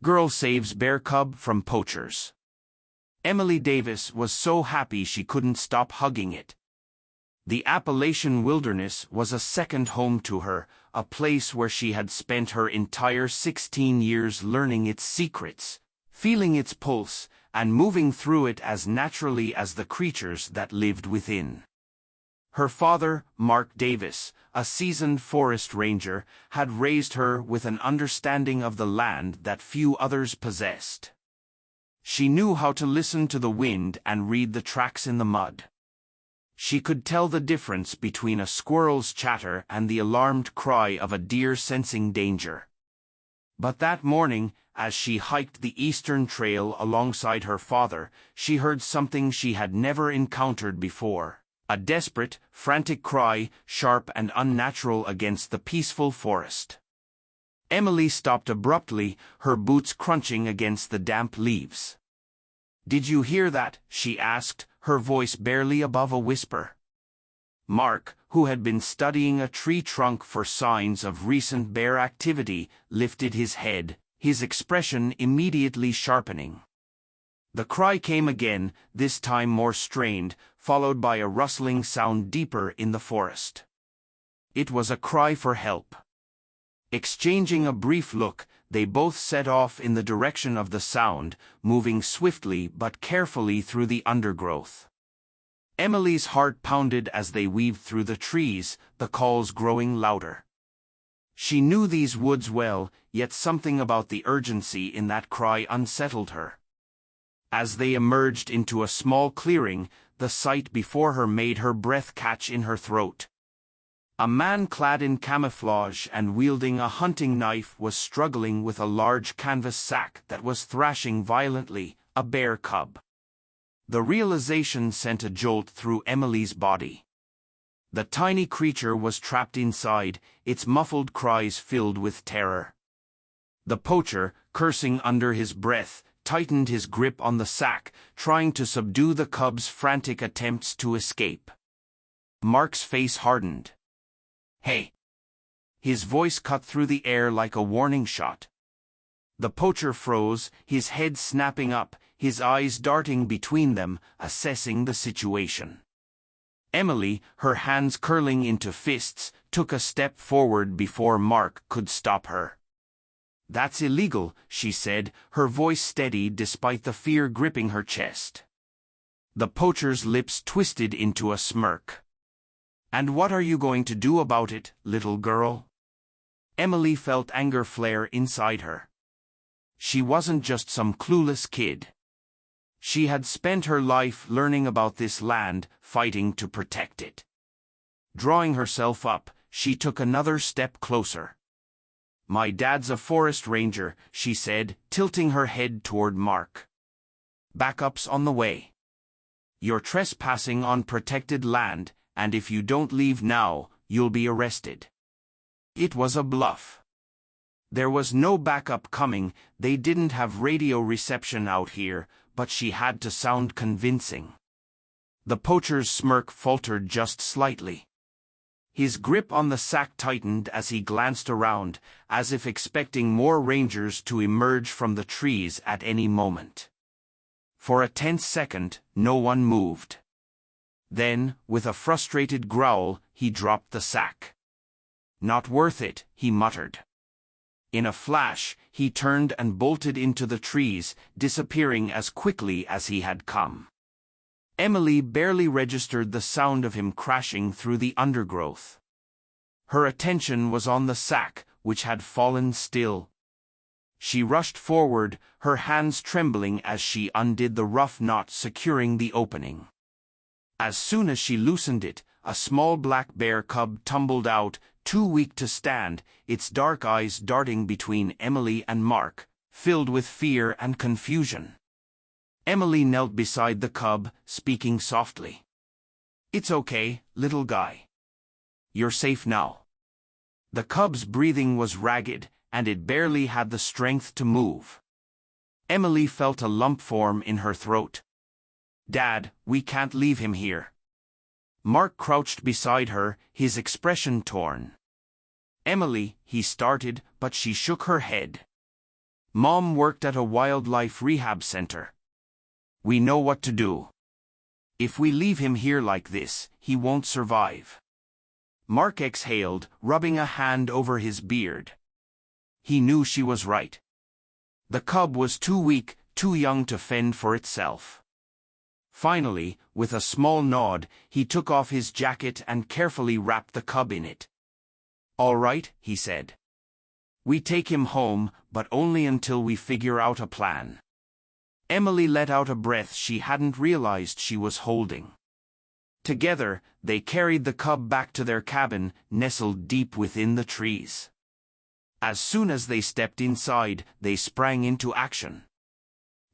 Girl saves bear cub from poachers. Emily Davis was so happy she couldn't stop hugging it. The Appalachian wilderness was a second home to her, a place where she had spent her entire 16 years learning its secrets, feeling its pulse, and moving through it as naturally as the creatures that lived within. Her father, Mark Davis, a seasoned forest ranger, had raised her with an understanding of the land that few others possessed. She knew how to listen to the wind and read the tracks in the mud. She could tell the difference between a squirrel's chatter and the alarmed cry of a deer sensing danger. But that morning, as she hiked the eastern trail alongside her father, she heard something she had never encountered before. A desperate, frantic cry, sharp and unnatural against the peaceful forest. Emily stopped abruptly, her boots crunching against the damp leaves. "Did you hear that?" she asked, her voice barely above a whisper. Mark, who had been studying a tree trunk for signs of recent bear activity, lifted his head, his expression immediately sharpening. The cry came again, this time more strained, followed by a rustling sound deeper in the forest. It was a cry for help. Exchanging a brief look, they both set off in the direction of the sound, moving swiftly but carefully through the undergrowth. Emily's heart pounded as they weaved through the trees, the calls growing louder. She knew these woods well, yet something about the urgency in that cry unsettled her. As they emerged into a small clearing, the sight before her made her breath catch in her throat. A man clad in camouflage and wielding a hunting knife was struggling with a large canvas sack that was thrashing violently, a bear cub. The realization sent a jolt through Emily's body. The tiny creature was trapped inside, its muffled cries filled with terror. The poacher, cursing under his breath, tightened his grip on the sack, trying to subdue the cub's frantic attempts to escape. Mark's face hardened. "Hey!" His voice cut through the air like a warning shot. The poacher froze, his head snapping up, his eyes darting between them, assessing the situation. Emily, her hands curling into fists, took a step forward before Mark could stop her. "That's illegal," she said, her voice steady despite the fear gripping her chest. The poacher's lips twisted into a smirk. "And what are you going to do about it, little girl?" Emily felt anger flare inside her. She wasn't just some clueless kid. She had spent her life learning about this land, fighting to protect it. Drawing herself up, she took another step closer. "My dad's a forest ranger," she said, tilting her head toward Mark. "Backup's on the way. You're trespassing on protected land, and if you don't leave now, you'll be arrested." It was a bluff. There was no backup coming, they didn't have radio reception out here, but she had to sound convincing. The poacher's smirk faltered just slightly. His grip on the sack tightened as he glanced around, as if expecting more rangers to emerge from the trees at any moment. For a tense second, no one moved. Then, with a frustrated growl, he dropped the sack. "Not worth it," he muttered. In a flash, he turned and bolted into the trees, disappearing as quickly as he had come. Emily barely registered the sound of him crashing through the undergrowth. Her attention was on the sack, which had fallen still. She rushed forward, her hands trembling as she undid the rough knot securing the opening. As soon as she loosened it, a small black bear cub tumbled out, too weak to stand, its dark eyes darting between Emily and Mark, filled with fear and confusion. Emily knelt beside the cub, speaking softly. "It's okay, little guy. You're safe now." The cub's breathing was ragged, and it barely had the strength to move. Emily felt a lump form in her throat. "Dad, we can't leave him here." Mark crouched beside her, his expression torn. "Emily," he started, but she shook her head. Mom worked at a wildlife rehab center. We know what to do. If we leave him here like this, he won't survive. Mark exhaled, rubbing a hand over his beard. He knew she was right. The cub was too weak, too young to fend for itself. Finally, with a small nod, he took off his jacket and carefully wrapped the cub in it. "All right," he said. "We take him home, but only until we figure out a plan." Emily let out a breath she hadn't realized she was holding. Together, they carried the cub back to their cabin, nestled deep within the trees. As soon as they stepped inside, they sprang into action.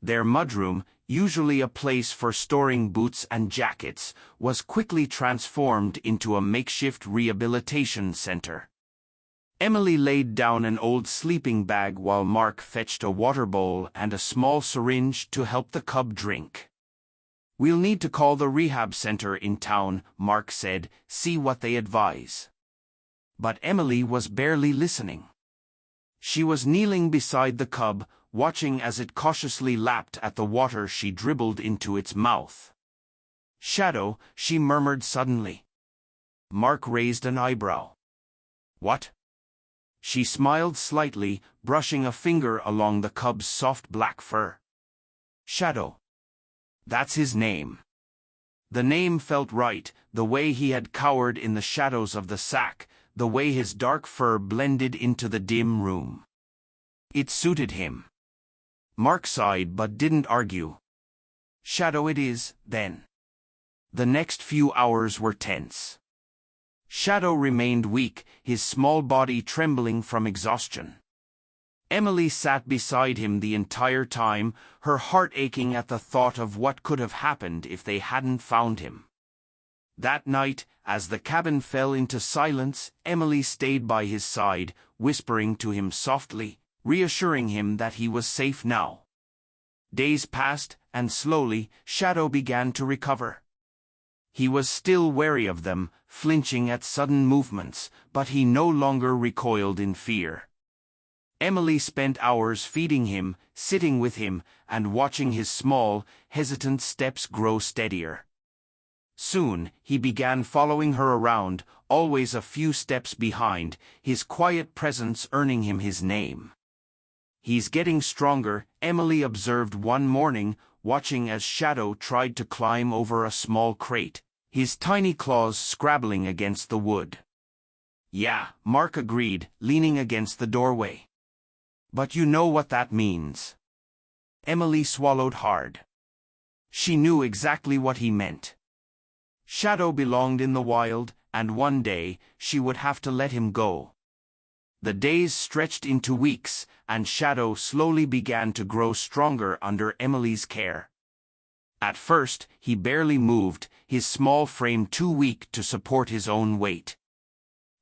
Their mudroom, usually a place for storing boots and jackets, was quickly transformed into a makeshift rehabilitation center. Emily laid down an old sleeping bag while Mark fetched a water bowl and a small syringe to help the cub drink. "We'll need to call the rehab center in town," Mark said, "see what they advise." But Emily was barely listening. She was kneeling beside the cub, watching as it cautiously lapped at the water she dribbled into its mouth. "Shadow," she murmured suddenly. Mark raised an eyebrow. "What?" She smiled slightly, brushing a finger along the cub's soft black fur. "Shadow. That's his name." The name felt right, the way he had cowered in the shadows of the sack, the way his dark fur blended into the dim room. It suited him. Mark sighed but didn't argue. "Shadow it is, then." The next few hours were tense. Shadow remained weak, his small body trembling from exhaustion. Emily sat beside him the entire time, her heart aching at the thought of what could have happened if they hadn't found him. That night, as the cabin fell into silence, Emily stayed by his side, whispering to him softly, reassuring him that he was safe now. Days passed, and slowly, Shadow began to recover. He was still wary of them, flinching at sudden movements, but he no longer recoiled in fear. Emily spent hours feeding him, sitting with him, and watching his small, hesitant steps grow steadier. Soon, he began following her around, always a few steps behind, his quiet presence earning him his name. "He's getting stronger," Emily observed one morning, watching as Shadow tried to climb over a small crate, his tiny claws scrabbling against the wood. "Yeah," Mark agreed, leaning against the doorway. "But you know what that means." Emily swallowed hard. She knew exactly what he meant. Shadow belonged in the wild, and one day, she would have to let him go. The days stretched into weeks, and Shadow slowly began to grow stronger under Emily's care. At first, he barely moved, his small frame too weak to support his own weight.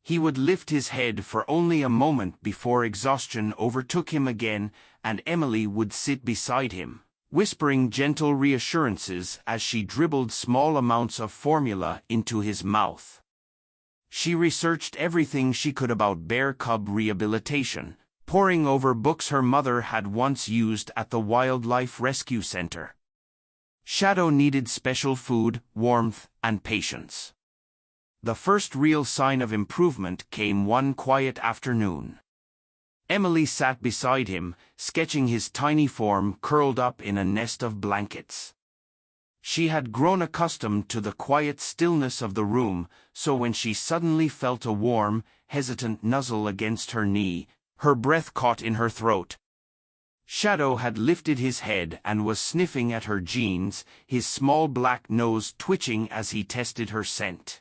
He would lift his head for only a moment before exhaustion overtook him again, and Emily would sit beside him, whispering gentle reassurances as she dribbled small amounts of formula into his mouth. She researched everything she could about bear cub rehabilitation, poring over books her mother had once used at the Wildlife Rescue Center. Shadow needed special food, warmth, and patience. The first real sign of improvement came one quiet afternoon. Emily sat beside him, sketching his tiny form curled up in a nest of blankets. She had grown accustomed to the quiet stillness of the room, so when she suddenly felt a warm, hesitant nuzzle against her knee, her breath caught in her throat. Shadow had lifted his head and was sniffing at her jeans, his small black nose twitching as he tested her scent.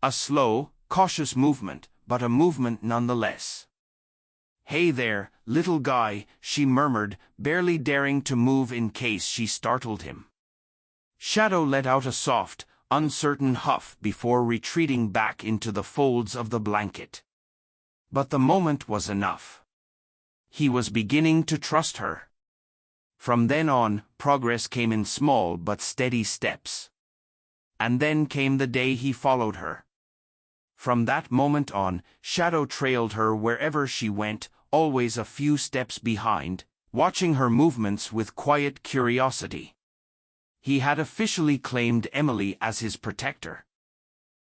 A slow, cautious movement, but a movement nonetheless. "Hey there, little guy," she murmured, barely daring to move in case she startled him. Shadow let out a soft, uncertain huff before retreating back into the folds of the blanket. But the moment was enough. He was beginning to trust her. From then on, progress came in small but steady steps. And then came the day he followed her. From that moment on, Shadow trailed her wherever she went, always a few steps behind, watching her movements with quiet curiosity. He had officially claimed Emily as his protector.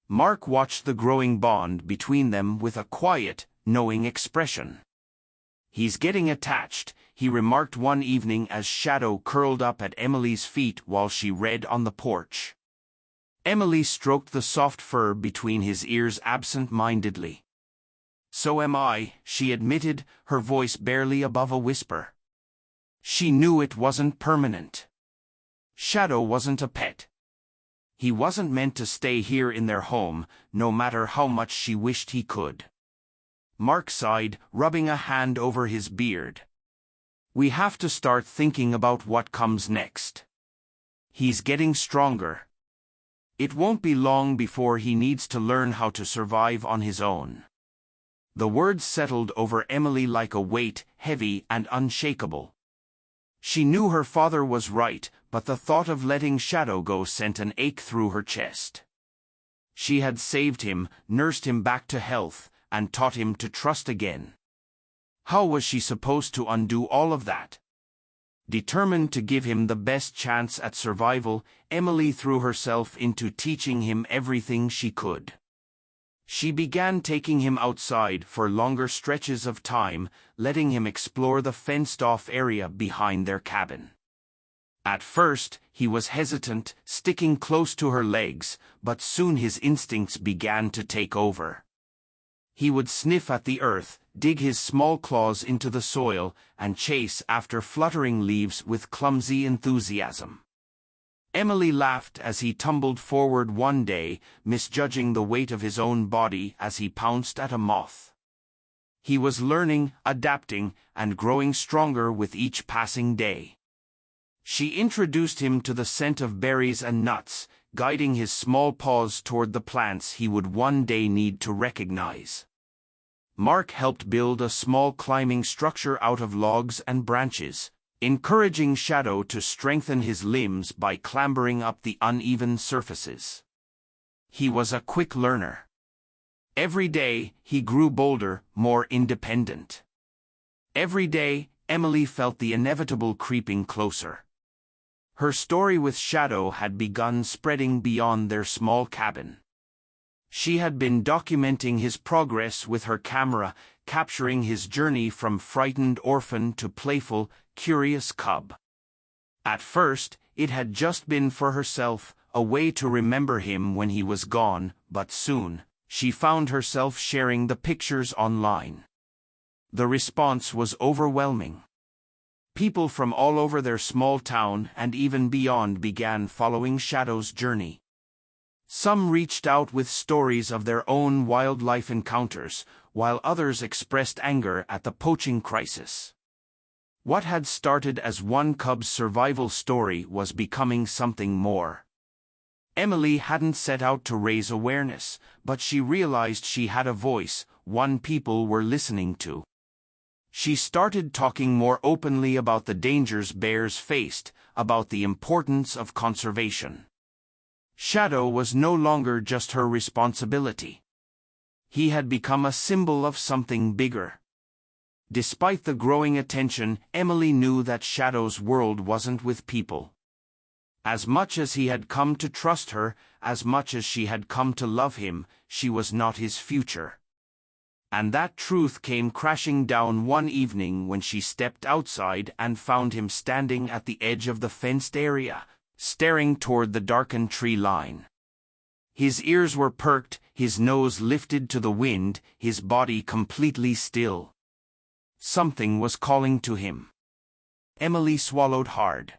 Mark watched the growing bond between them with a quiet, knowing expression. "He's getting attached," he remarked one evening as Shadow curled up at Emily's feet while she read on the porch. Emily stroked the soft fur between his ears absent-mindedly. "So am I," she admitted, her voice barely above a whisper. She knew it wasn't permanent. Shadow wasn't a pet. He wasn't meant to stay here in their home, no matter how much she wished he could. Mark sighed, rubbing a hand over his beard. "We have to start thinking about what comes next. He's getting stronger. It won't be long before he needs to learn how to survive on his own." The words settled over Emily like a weight, heavy and unshakable. She knew her father was right, but the thought of letting Shadow go sent an ache through her chest. She had saved him, nursed him back to health, and taught him to trust again. How was she supposed to undo all of that? Determined to give him the best chance at survival, Emily threw herself into teaching him everything she could. She began taking him outside for longer stretches of time, letting him explore the fenced-off area behind their cabin. At first, he was hesitant, sticking close to her legs, but soon his instincts began to take over. He would sniff at the earth, dig his small claws into the soil, and chase after fluttering leaves with clumsy enthusiasm. Emily laughed as he tumbled forward one day, misjudging the weight of his own body as he pounced at a moth. He was learning, adapting, and growing stronger with each passing day. She introduced him to the scent of berries and nuts, guiding his small paws toward the plants he would one day need to recognize. Mark helped build a small climbing structure out of logs and branches, encouraging Shadow to strengthen his limbs by clambering up the uneven surfaces. He was a quick learner. Every day, he grew bolder, more independent. Every day, Emily felt the inevitable creeping closer. Her story with Shadow had begun spreading beyond their small cabin. She had been documenting his progress with her camera, capturing his journey from frightened orphan to playful, curious cub. At first, it had just been for herself, a way to remember him when he was gone, but soon, she found herself sharing the pictures online. The response was overwhelming. People from all over their small town and even beyond began following Shadow's journey. Some reached out with stories of their own wildlife encounters, while others expressed anger at the poaching crisis. What had started as one cub's survival story was becoming something more. Emily hadn't set out to raise awareness, but she realized she had a voice, one people were listening to. She started talking more openly about the dangers bears faced, about the importance of conservation. Shadow was no longer just her responsibility. He had become a symbol of something bigger. Despite the growing attention, Emily knew that Shadow's world wasn't with people. As much as he had come to trust her, as much as she had come to love him, she was not his future. And that truth came crashing down one evening when she stepped outside and found him standing at the edge of the fenced area, staring toward the darkened tree line. His ears were perked, his nose lifted to the wind, his body completely still. Something was calling to him. Emily swallowed hard.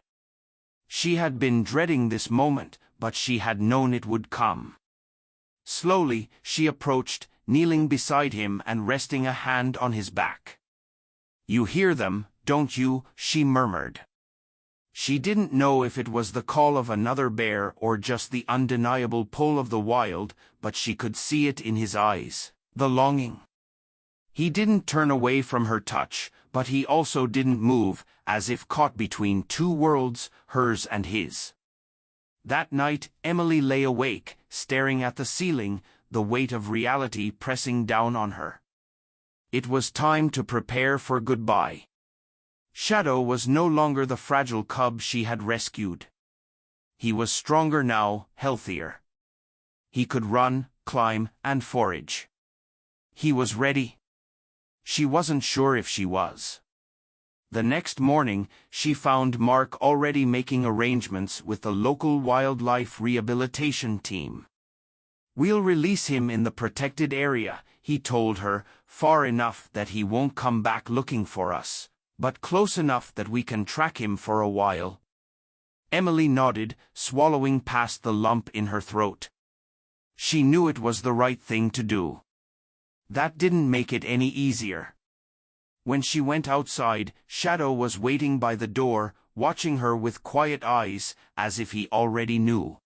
She had been dreading this moment, but she had known it would come. Slowly, she approached, kneeling beside him and resting a hand on his back. "You hear them, don't you?" she murmured. She didn't know if it was the call of another bear or just the undeniable pull of the wild, but she could see it in his eyes, the longing. He didn't turn away from her touch, but he also didn't move, as if caught between two worlds, hers and his. That night, Emily lay awake, staring at the ceiling, the weight of reality pressing down on her. It was time to prepare for goodbye. Shadow was no longer the fragile cub she had rescued. He was stronger now, healthier. He could run, climb, and forage. He was ready. She wasn't sure if she was. The next morning, she found Mark already making arrangements with the local wildlife rehabilitation team. "We'll release him in the protected area," he told her, "far enough that he won't come back looking for us, but close enough that we can track him for a while." Emily nodded, swallowing past the lump in her throat. She knew it was the right thing to do. That didn't make it any easier. When she went outside, Shadow was waiting by the door, watching her with quiet eyes, as if he already knew.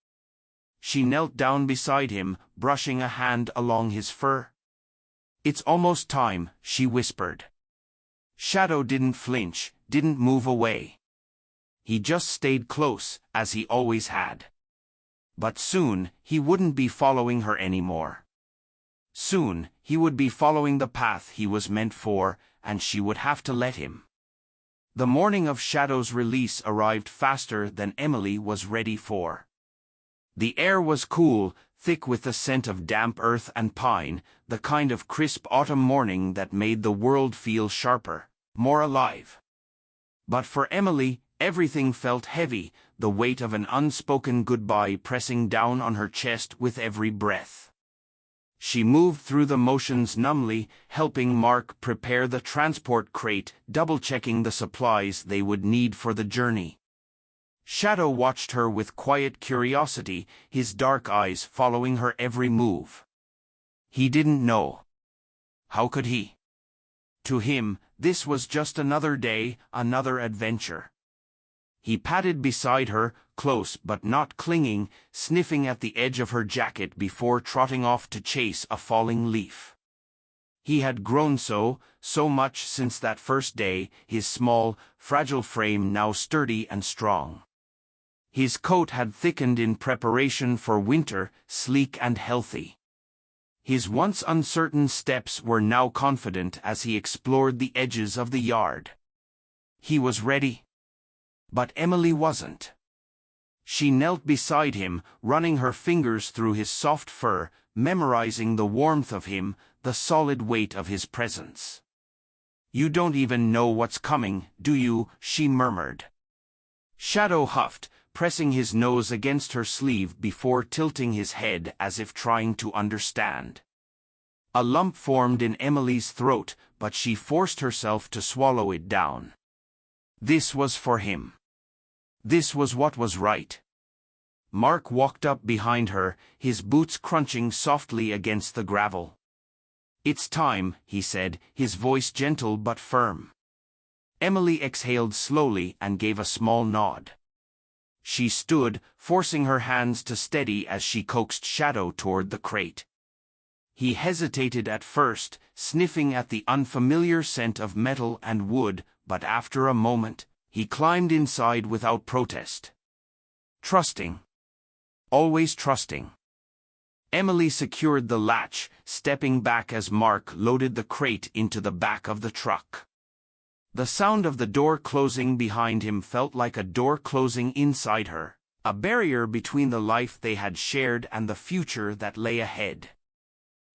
She knelt down beside him, brushing a hand along his fur. "It's almost time," she whispered. Shadow didn't flinch, didn't move away. He just stayed close, as he always had. But soon, he wouldn't be following her anymore. Soon, he would be following the path he was meant for, and she would have to let him. The morning of Shadow's release arrived faster than Emily was ready for. The air was cool, thick with the scent of damp earth and pine, the kind of crisp autumn morning that made the world feel sharper, more alive. But for Emily, everything felt heavy, the weight of an unspoken goodbye pressing down on her chest with every breath. She moved through the motions numbly, helping Mark prepare the transport crate, double-checking the supplies they would need for the journey. Shadow watched her with quiet curiosity, his dark eyes following her every move. He didn't know. How could he? To him, this was just another day, another adventure. He padded beside her, close but not clinging, sniffing at the edge of her jacket before trotting off to chase a falling leaf. He had grown so much since that first day, his small, fragile frame now sturdy and strong. His coat had thickened in preparation for winter, sleek and healthy. His once uncertain steps were now confident as he explored the edges of the yard. He was ready. But Emily wasn't. She knelt beside him, running her fingers through his soft fur, memorizing the warmth of him, the solid weight of his presence. "You don't even know what's coming, do you?" she murmured. Shadow huffed, pressing his nose against her sleeve before tilting his head as if trying to understand. A lump formed in Emily's throat, but she forced herself to swallow it down. This was for him. This was what was right. Mark walked up behind her, his boots crunching softly against the gravel. "It's time," he said, his voice gentle but firm. Emily exhaled slowly and gave a small nod. She stood, forcing her hands to steady as she coaxed Shadow toward the crate. He hesitated at first, sniffing at the unfamiliar scent of metal and wood, but after a moment, he climbed inside without protest. Trusting. Always trusting. Emily secured the latch, stepping back as Mark loaded the crate into the back of the truck. The sound of the door closing behind him felt like a door closing inside her, a barrier between the life they had shared and the future that lay ahead.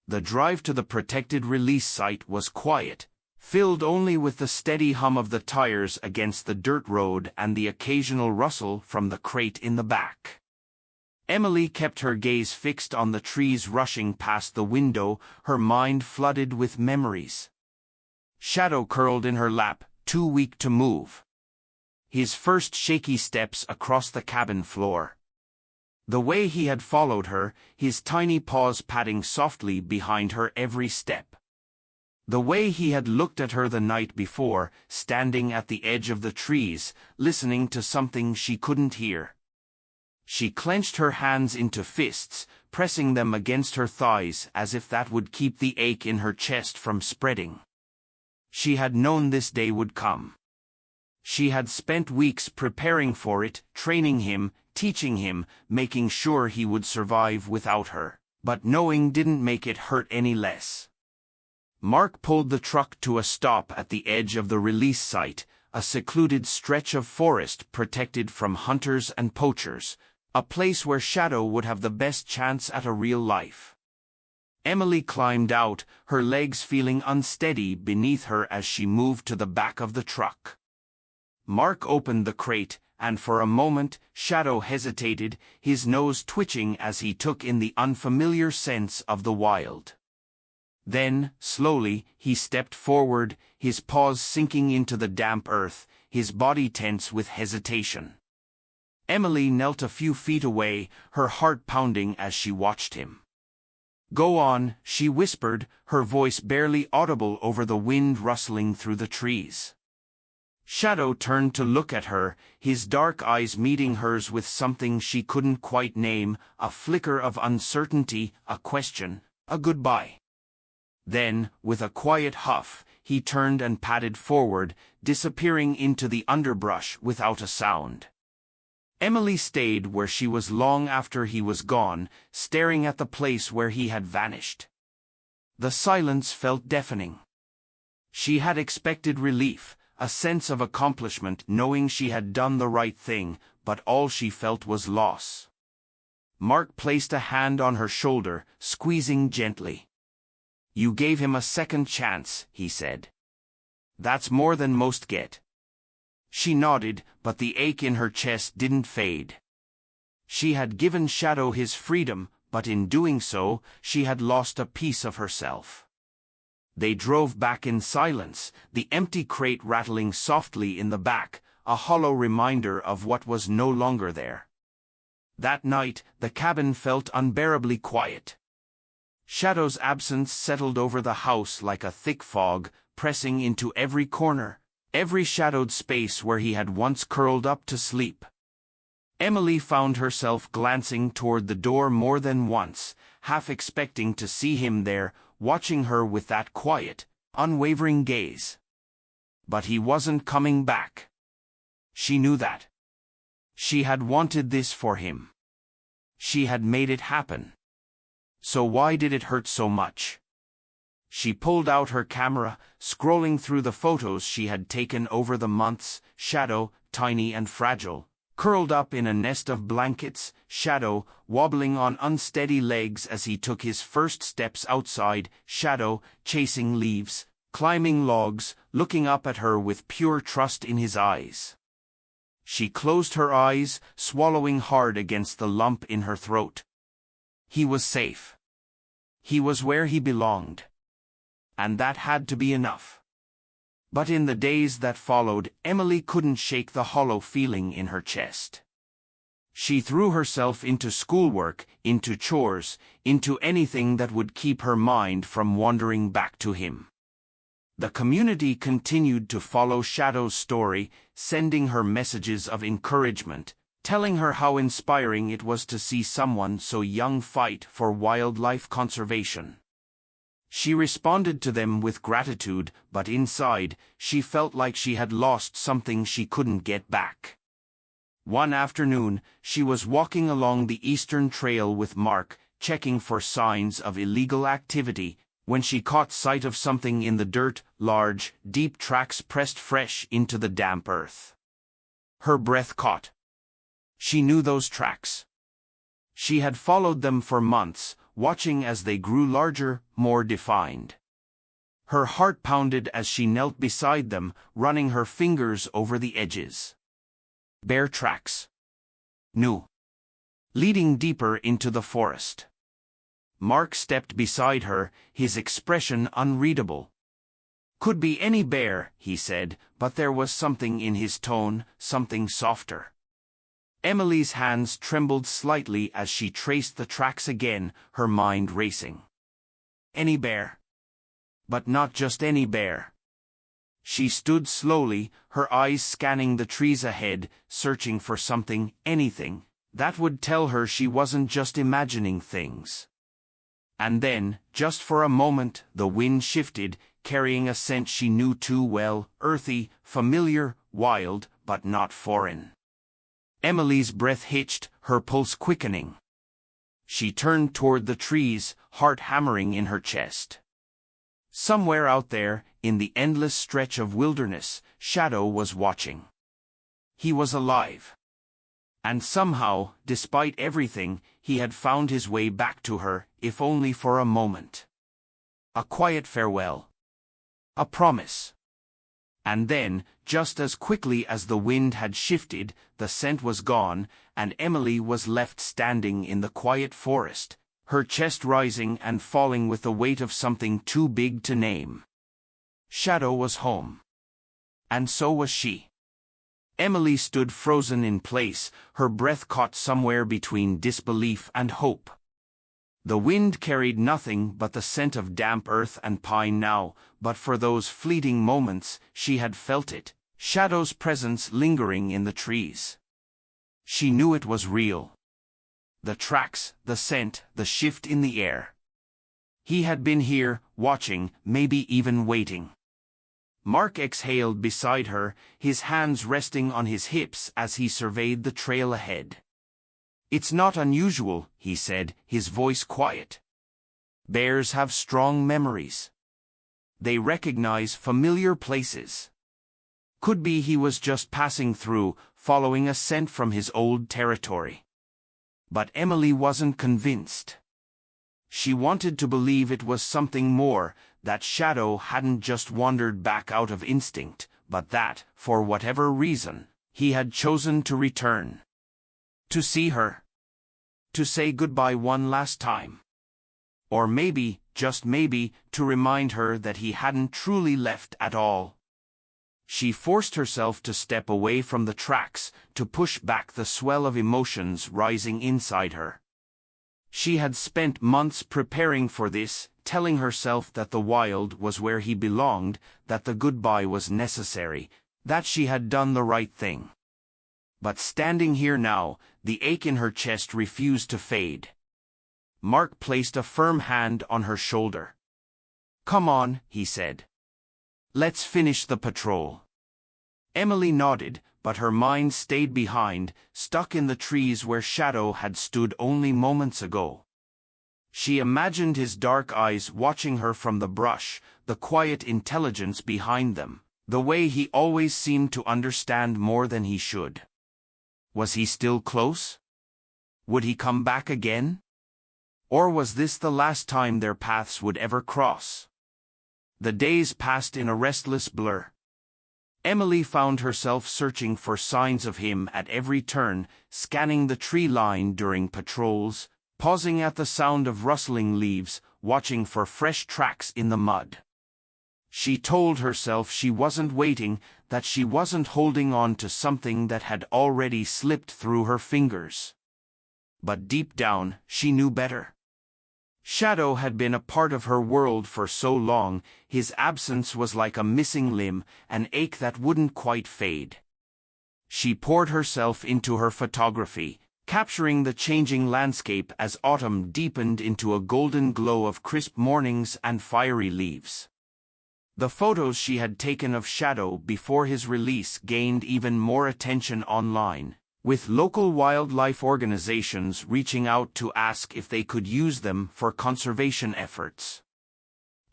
The drive to the protected release site was quiet, filled only with the steady hum of the tires against the dirt road and the occasional rustle from the crate in the back. Emily kept her gaze fixed on the trees rushing past the window, her mind flooded with memories. Shadow curled in her lap, too weak to move. His first shaky steps across the cabin floor. The way he had followed her, his tiny paws padding softly behind her every step. The way he had looked at her the night before, standing at the edge of the trees, listening to something she couldn't hear. She clenched her hands into fists, pressing them against her thighs as if that would keep the ache in her chest from spreading. She had known this day would come. She had spent weeks preparing for it, training him, teaching him, making sure he would survive without her, but knowing didn't make it hurt any less. Mark pulled the truck to a stop at the edge of the release site, a secluded stretch of forest protected from hunters and poachers, a place where Shadow would have the best chance at a real life. Emily climbed out, her legs feeling unsteady beneath her as she moved to the back of the truck. Mark opened the crate, and for a moment, Shadow hesitated, his nose twitching as he took in the unfamiliar sense of the wild. Then, slowly, he stepped forward, his paws sinking into the damp earth, his body tense with hesitation. Emily knelt a few feet away, her heart pounding as she watched him. "Go on," she whispered, her voice barely audible over the wind rustling through the trees. Shadow turned to look at her, his dark eyes meeting hers with something she couldn't quite name, a flicker of uncertainty, a question, a goodbye. Then, with a quiet huff, he turned and padded forward, disappearing into the underbrush without a sound. Emily stayed where she was long after he was gone, staring at the place where he had vanished. The silence felt deafening. She had expected relief, a sense of accomplishment knowing she had done the right thing, but all she felt was loss. Mark placed a hand on her shoulder, squeezing gently. "You gave him a second chance," he said. "That's more than most get." She nodded, but the ache in her chest didn't fade. She had given Shadow his freedom, but in doing so, she had lost a piece of herself. They drove back in silence, the empty crate rattling softly in the back, a hollow reminder of what was no longer there. That night, the cabin felt unbearably quiet. Shadow's absence settled over the house like a thick fog, pressing into every corner, every shadowed space where he had once curled up to sleep. Emily found herself glancing toward the door more than once, half expecting to see him there, watching her with that quiet, unwavering gaze. But he wasn't coming back. She knew that. She had wanted this for him. She had made it happen. So why did it hurt so much? She pulled out her camera, scrolling through the photos she had taken over the months, Shadow, tiny and fragile, curled up in a nest of blankets, Shadow, wobbling on unsteady legs as he took his first steps outside, Shadow, chasing leaves, climbing logs, looking up at her with pure trust in his eyes. She closed her eyes, swallowing hard against the lump in her throat. He was safe. He was where he belonged. And that had to be enough. But in the days that followed, Emily couldn't shake the hollow feeling in her chest. She threw herself into schoolwork, into chores, into anything that would keep her mind from wandering back to him. The community continued to follow Shadow's story, sending her messages of encouragement, telling her how inspiring it was to see someone so young fight for wildlife conservation. She responded to them with gratitude, but inside, she felt like she had lost something she couldn't get back. One afternoon, she was walking along the Eastern Trail with Mark, checking for signs of illegal activity, when she caught sight of something in the dirt, large, deep tracks pressed fresh into the damp earth. Her breath caught. She knew those tracks. She had followed them for months, watching as they grew larger, more defined. Her heart pounded as she knelt beside them, running her fingers over the edges. Bare tracks. New. Leading deeper into the forest. Mark stepped beside her, his expression unreadable. "Could be any bear," he said, but there was something in his tone, something softer. Emily's hands trembled slightly as she traced the tracks again, her mind racing. Any bear. But not just any bear. She stood slowly, her eyes scanning the trees ahead, searching for something, anything, that would tell her she wasn't just imagining things. And then, just for a moment, the wind shifted, carrying a scent she knew too well, earthy, familiar, wild, but not foreign. Emily's breath hitched, her pulse quickening. She turned toward the trees, heart hammering in her chest. Somewhere out there, in the endless stretch of wilderness, Shadow was watching. He was alive. And somehow, despite everything, he had found his way back to her, if only for a moment. A quiet farewell. A promise. And then, just as quickly as the wind had shifted, the scent was gone, and Emily was left standing in the quiet forest, her chest rising and falling with the weight of something too big to name. Shadow was home. And so was she. Emily stood frozen in place, her breath caught somewhere between disbelief and hope. The wind carried nothing but the scent of damp earth and pine now, but for those fleeting moments, she had felt it, Shadow's presence lingering in the trees. She knew it was real. The tracks, the scent, the shift in the air. He had been here, watching, maybe even waiting. Mark exhaled beside her, his hands resting on his hips as he surveyed the trail ahead. "It's not unusual," he said, his voice quiet. "Bears have strong memories. They recognize familiar places." Could be he was just passing through, following a scent from his old territory. But Emily wasn't convinced. She wanted to believe it was something more, that Shadow hadn't just wandered back out of instinct, but that, for whatever reason, he had chosen to return. To see her. To say goodbye one last time. Or maybe, just maybe, to remind her that he hadn't truly left at all. She forced herself to step away from the tracks, to push back the swell of emotions rising inside her. She had spent months preparing for this, telling herself that the wild was where he belonged, that the goodbye was necessary, that she had done the right thing. But standing here now, the ache in her chest refused to fade. Mark placed a firm hand on her shoulder. "Come on," he said. "Let's finish the patrol." Emily nodded, but her mind stayed behind, stuck in the trees where Shadow had stood only moments ago. She imagined his dark eyes watching her from the brush, the quiet intelligence behind them, the way he always seemed to understand more than he should. Was he still close? Would he come back again? Or was this the last time their paths would ever cross? The days passed in a restless blur. Emily found herself searching for signs of him at every turn, scanning the tree line during patrols, pausing at the sound of rustling leaves, watching for fresh tracks in the mud. She told herself she wasn't waiting, that she wasn't holding on to something that had already slipped through her fingers. But deep down, she knew better. Shadow had been a part of her world for so long, his absence was like a missing limb, an ache that wouldn't quite fade. She poured herself into her photography, capturing the changing landscape as autumn deepened into a golden glow of crisp mornings and fiery leaves. The photos she had taken of Shadow before his release gained even more attention online, with local wildlife organizations reaching out to ask if they could use them for conservation efforts.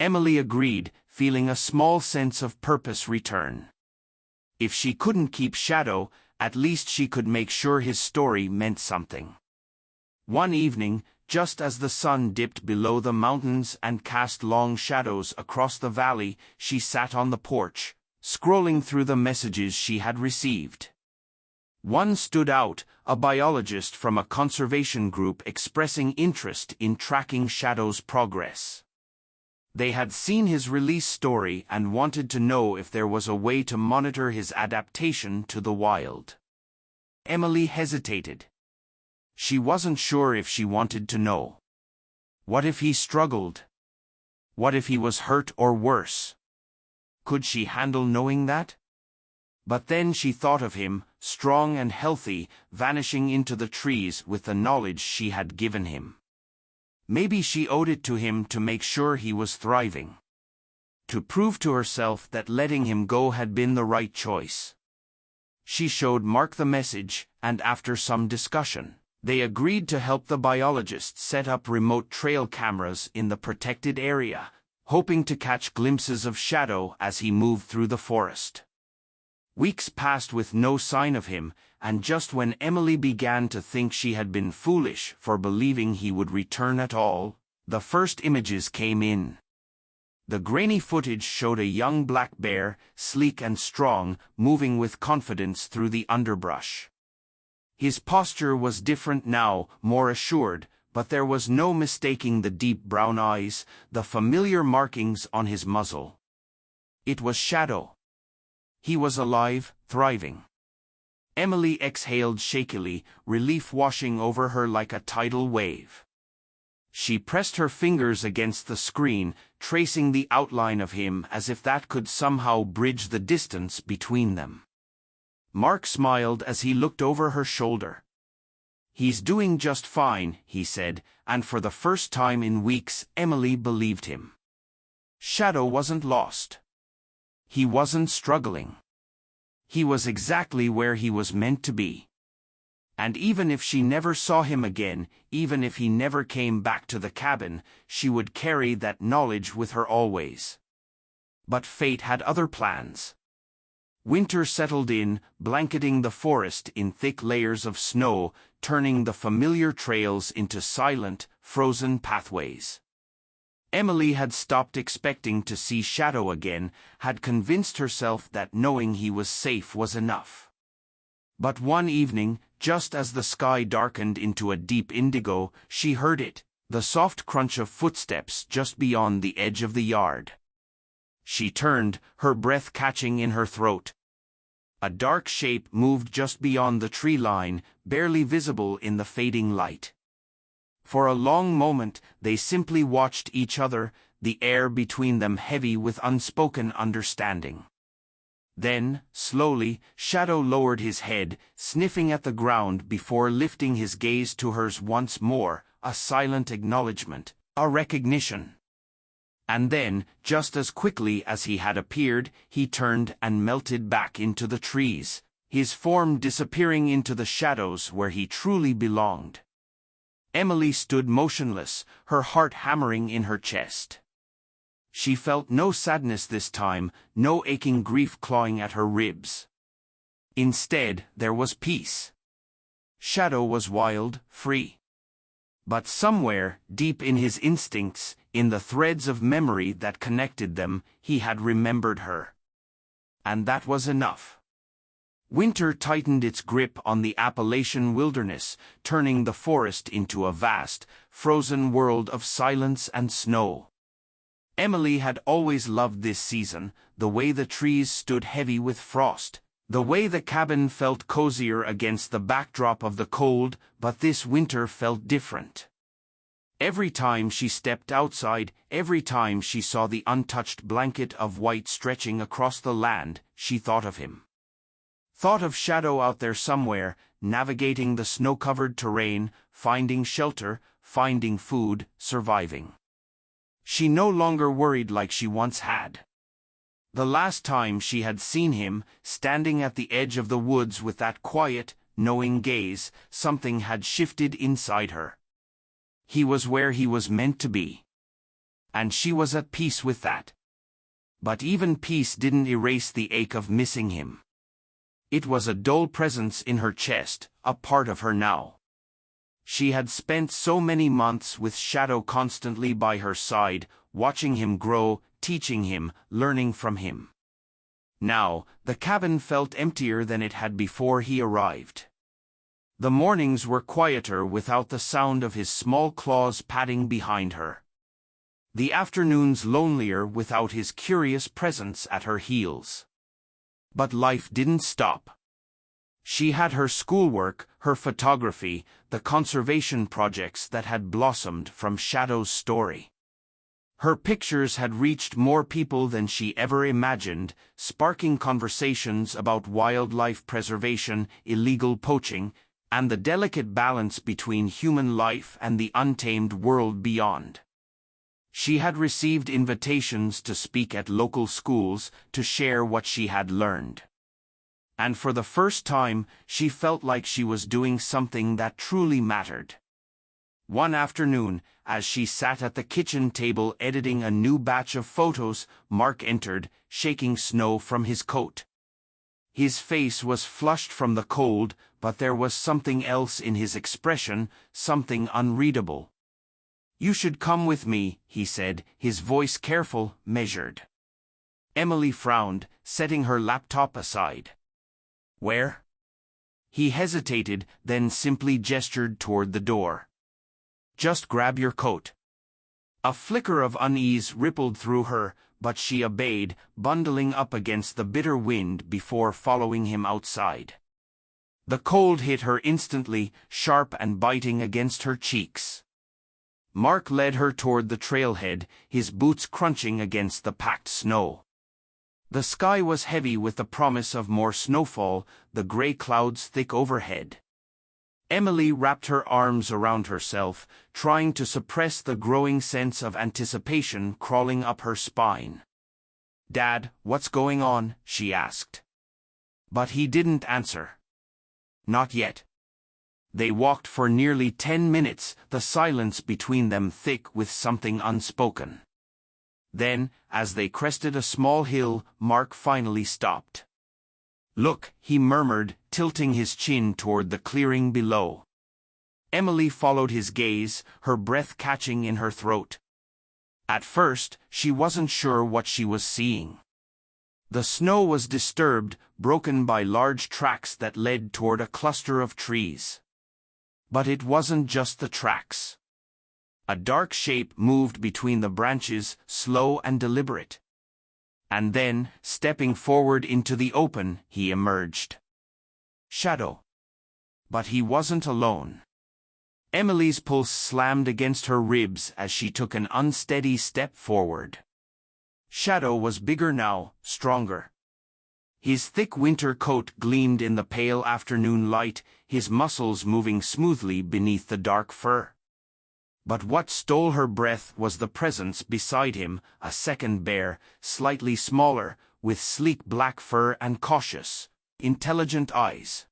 Emily agreed, feeling a small sense of purpose return. If she couldn't keep Shadow, at least she could make sure his story meant something. One evening, just as the sun dipped below the mountains and cast long shadows across the valley, she sat on the porch, scrolling through the messages she had received. One stood out, a biologist from a conservation group expressing interest in tracking Shadow's progress. They had seen his release story and wanted to know if there was a way to monitor his adaptation to the wild. Emily hesitated. She wasn't sure if she wanted to know. What if he struggled? What if he was hurt or worse? Could she handle knowing that? But then she thought of him, strong and healthy, vanishing into the trees with the knowledge she had given him. Maybe she owed it to him to make sure he was thriving. To prove to herself that letting him go had been the right choice. She showed Mark the message, and after some discussion, they agreed to help the biologist set up remote trail cameras in the protected area, hoping to catch glimpses of Shadow as he moved through the forest. Weeks passed with no sign of him, and just when Emily began to think she had been foolish for believing he would return at all, the first images came in. The grainy footage showed a young black bear, sleek and strong, moving with confidence through the underbrush. His posture was different now, more assured, but there was no mistaking the deep brown eyes, the familiar markings on his muzzle. It was Shadow. He was alive, thriving. Emily exhaled shakily, relief washing over her like a tidal wave. She pressed her fingers against the screen, tracing the outline of him as if that could somehow bridge the distance between them. Mark smiled as he looked over her shoulder. "He's doing just fine," he said, and for the first time in weeks Emily believed him. Shadow wasn't lost. He wasn't struggling. He was exactly where he was meant to be. And even if she never saw him again, even if he never came back to the cabin, she would carry that knowledge with her always. But fate had other plans. Winter settled in, blanketing the forest in thick layers of snow, turning the familiar trails into silent, frozen pathways. Emily had stopped expecting to see Shadow again, had convinced herself that knowing he was safe was enough. But one evening, just as the sky darkened into a deep indigo, she heard it, the soft crunch of footsteps just beyond the edge of the yard. She turned, her breath catching in her throat. A dark shape moved just beyond the tree line, barely visible in the fading light. For a long moment, they simply watched each other, the air between them heavy with unspoken understanding. Then, slowly, Shadow lowered his head, sniffing at the ground before lifting his gaze to hers once more, a silent acknowledgement, a recognition. And then, just as quickly as he had appeared, he turned and melted back into the trees, his form disappearing into the shadows where he truly belonged. Emily stood motionless, her heart hammering in her chest. She felt no sadness this time, no aching grief clawing at her ribs. Instead, there was peace. Shadow was wild, free. But somewhere, deep in his instincts, in the threads of memory that connected them, he had remembered her. And that was enough. Winter tightened its grip on the Appalachian wilderness, turning the forest into a vast, frozen world of silence and snow. Emily had always loved this season, the way the trees stood heavy with frost, the way the cabin felt cozier against the backdrop of the cold, but this winter felt different. Every time she stepped outside, every time she saw the untouched blanket of white stretching across the land, she thought of him. Thought of Shadow out there somewhere, navigating the snow-covered terrain, finding shelter, finding food, surviving. She no longer worried like she once had. The last time she had seen him, standing at the edge of the woods with that quiet, knowing gaze, something had shifted inside her. He was where he was meant to be. And she was at peace with that. But even peace didn't erase the ache of missing him. It was a dull presence in her chest, a part of her now. She had spent so many months with Shadow constantly by her side, watching him grow, teaching him, learning from him. Now, the cabin felt emptier than it had before he arrived. The mornings were quieter without the sound of his small claws padding behind her. The afternoons lonelier without his curious presence at her heels. But life didn't stop. She had her schoolwork, her photography, the conservation projects that had blossomed from Shadow's story. Her pictures had reached more people than she ever imagined, sparking conversations about wildlife preservation, illegal poaching, and the delicate balance between human life and the untamed world beyond. She had received invitations to speak at local schools, to share what she had learned. And for the first time, she felt like she was doing something that truly mattered. One afternoon, as she sat at the kitchen table editing a new batch of photos, Mark entered, shaking snow from his coat. His face was flushed from the cold, but there was something else in his expression, something unreadable. "You should come with me," he said, his voice careful, measured. Emily frowned, setting her laptop aside. "Where?" He hesitated, then simply gestured toward the door. "Just grab your coat." A flicker of unease rippled through her, but she obeyed, bundling up against the bitter wind before following him outside. The cold hit her instantly, sharp and biting against her cheeks. Mark led her toward the trailhead, his boots crunching against the packed snow. The sky was heavy with the promise of more snowfall, the gray clouds thick overhead. Emily wrapped her arms around herself, trying to suppress the growing sense of anticipation crawling up her spine. "Dad, what's going on?" she asked. But he didn't answer. Not yet. They walked for nearly 10 minutes, the silence between them thick with something unspoken. Then, as they crested a small hill, Mark finally stopped. "Look," he murmured, tilting his chin toward the clearing below. Emily followed his gaze, her breath catching in her throat. At first, she wasn't sure what she was seeing. The snow was disturbed, broken by large tracks that led toward a cluster of trees. But it wasn't just the tracks. A dark shape moved between the branches, slow and deliberate. And then, stepping forward into the open, he emerged. Shadow. But he wasn't alone. Emily's pulse slammed against her ribs as she took an unsteady step forward. Shadow was bigger now, stronger. His thick winter coat gleamed in the pale afternoon light, his muscles moving smoothly beneath the dark fur. But what stole her breath was the presence beside him, a second bear, slightly smaller, with sleek black fur and cautious, intelligent eyes.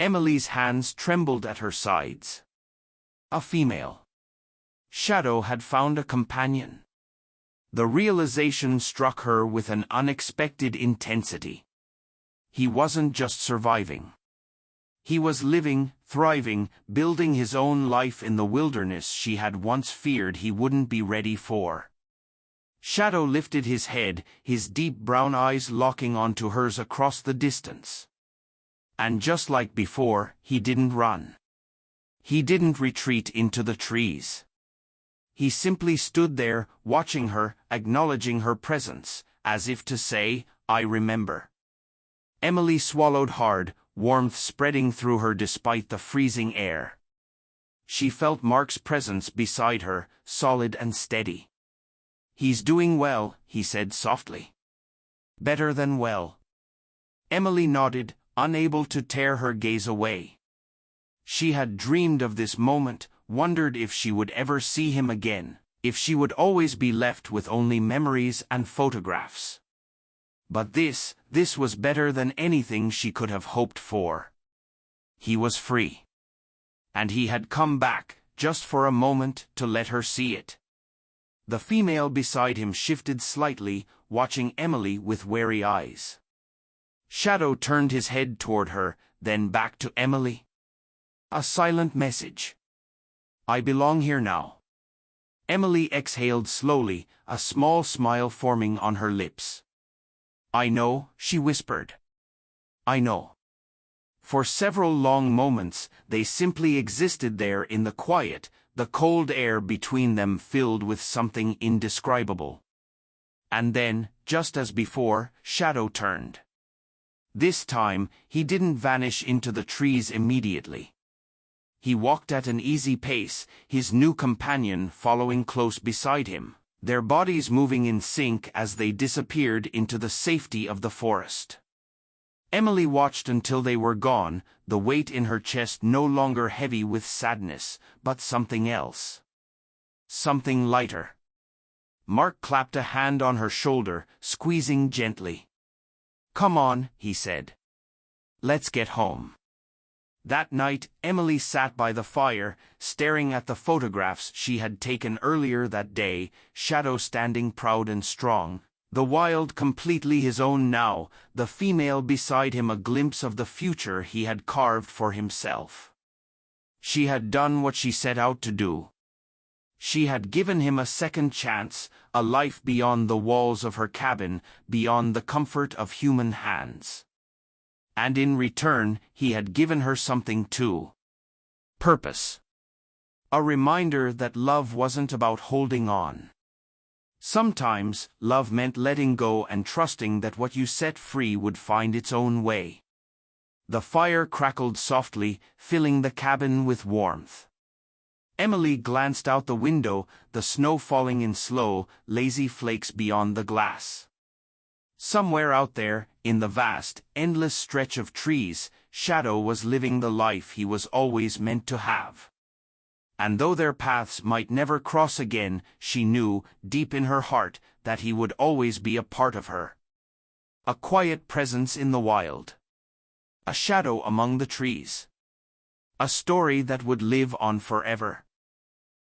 Emily's hands trembled at her sides. A female. Shadow had found a companion. The realization struck her with an unexpected intensity. He wasn't just surviving. He was living, thriving, building his own life in the wilderness she had once feared he wouldn't be ready for. Shadow lifted his head, his deep brown eyes locking onto hers across the distance. And just like before, he didn't run. He didn't retreat into the trees. He simply stood there, watching her, acknowledging her presence, as if to say, "I remember." Emily swallowed hard, warmth spreading through her despite the freezing air. She felt Mark's presence beside her, solid and steady. "He's doing well," he said softly. "Better than well." Emily nodded, unable to tear her gaze away. She had dreamed of this moment, wondered if she would ever see him again, if she would always be left with only memories and photographs. But this was better than anything she could have hoped for. He was free. And he had come back, just for a moment, to let her see it. The female beside him shifted slightly, watching Emily with wary eyes. Shadow turned his head toward her, then back to Emily. A silent message. "I belong here now." Emily exhaled slowly, a small smile forming on her lips. "I know," she whispered. "I know." For several long moments, they simply existed there in the quiet, the cold air between them filled with something indescribable. And then, just as before, Shadow turned. This time, he didn't vanish into the trees immediately. He walked at an easy pace, his new companion following close beside him, their bodies moving in sync as they disappeared into the safety of the forest. Emily watched until they were gone, the weight in her chest no longer heavy with sadness, but something else. Something lighter. Mark clapped a hand on her shoulder, squeezing gently. "Come on," he said. "Let's get home." That night, Emily sat by the fire, staring at the photographs she had taken earlier that day, Shadow standing proud and strong, the wild completely his own now, the female beside him a glimpse of the future he had carved for himself. She had done what she set out to do. She had given him a second chance, a life beyond the walls of her cabin, beyond the comfort of human hands. And in return, he had given her something too. Purpose. A reminder that love wasn't about holding on. Sometimes, love meant letting go and trusting that what you set free would find its own way. The fire crackled softly, filling the cabin with warmth. Emily glanced out the window, the snow falling in slow, lazy flakes beyond the glass. Somewhere out there, in the vast, endless stretch of trees, Shadow was living the life he was always meant to have. And though their paths might never cross again, she knew, deep in her heart, that he would always be a part of her. A quiet presence in the wild. A shadow among the trees. A story that would live on forever.